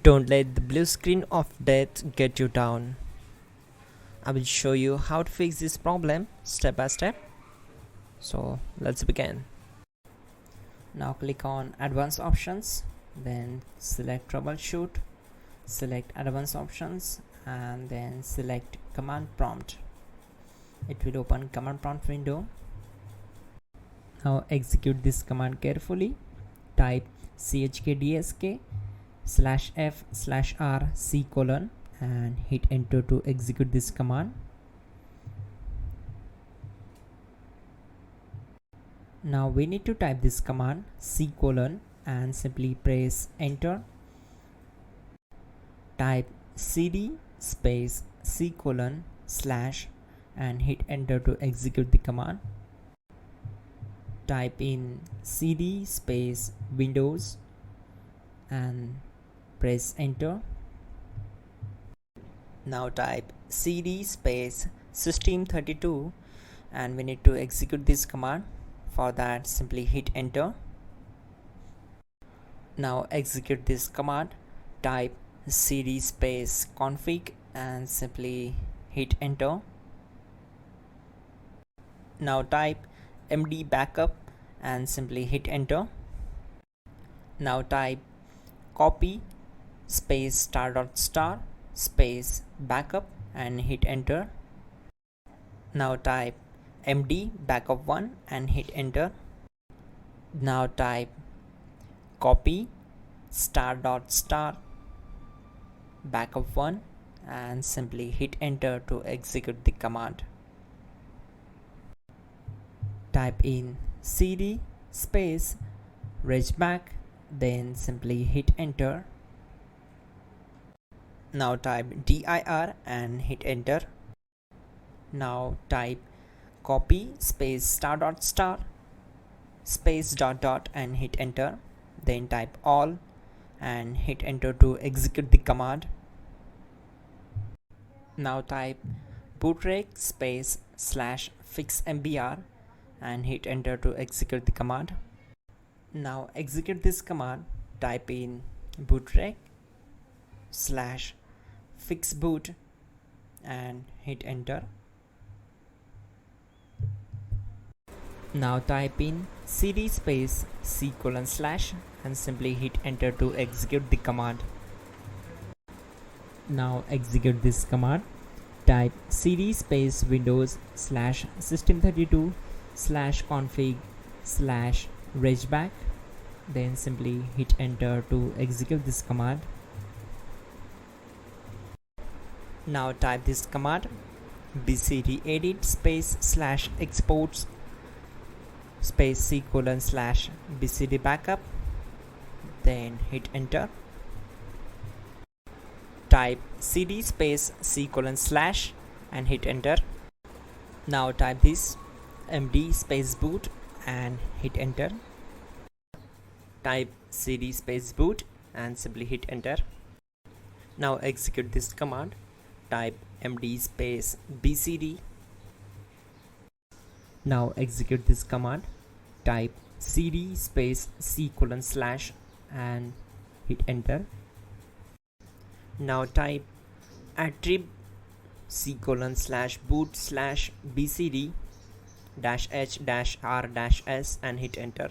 Don't let the blue screen of death get you down. I will show you how to fix this problem step by step. So let's begin. Now click on advanced options, then select troubleshoot, select advanced options, and then select command prompt. It will open command prompt window. Now execute this command carefully. Type chkdsk/f/r/c: and hit enter to execute this command. Now we need to type this command c: and simply press enter. Type cd space c: / and hit enter to execute the command. Type in cd space windows and press enter. Now type cd space system32 and we need to execute this command. For that, simply hit enter. Now execute this command. Type cd space config and simply hit enter. Now type md backup and simply hit enter. Now type copy space *** space backup and hit enter. Now type md backup1 and hit enter. Now type copy ** backup1 and simply hit enter to execute the command. Type in cd space regback, then simply hit enter. Now type dir and hit enter. Now type copy space ** space ... and hit enter. Then type all and hit enter to execute the command. Now type bootrec space /fixmbr and hit enter to execute the command. Now execute this command. Type in bootrec /fixboot and hit enter. Now type in cd space c: / and simply hit enter to execute the command. Now execute this command. Type cd space windows /system32 /config /regback, then simply hit enter to execute this command. Now type this command bcd edit space /exports space c: / bcd backup, then hit enter. Type cd space c: / and hit enter. Now type this md space boot and hit enter. Type cd space boot and simply hit enter. Now execute this command. Type md space bcd. Now execute this command. Type cd space c: / and hit enter. Now type attrib c: / boot /bcd -h -r-s and hit enter.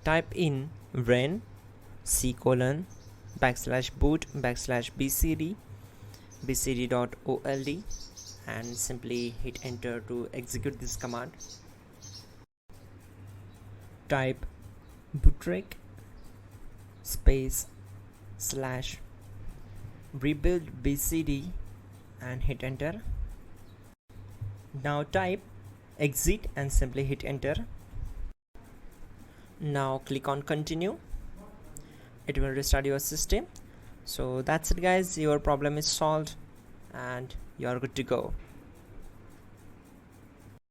Type in ren c: /boot /bcd bcd.old and simply hit enter to execute this command. Type bootrec space /rebuild bcd and hit enter. Now type exit and simply hit enter. Now click on continue. It will restart your system. So that's it guys, your problem is solved and you are good to go.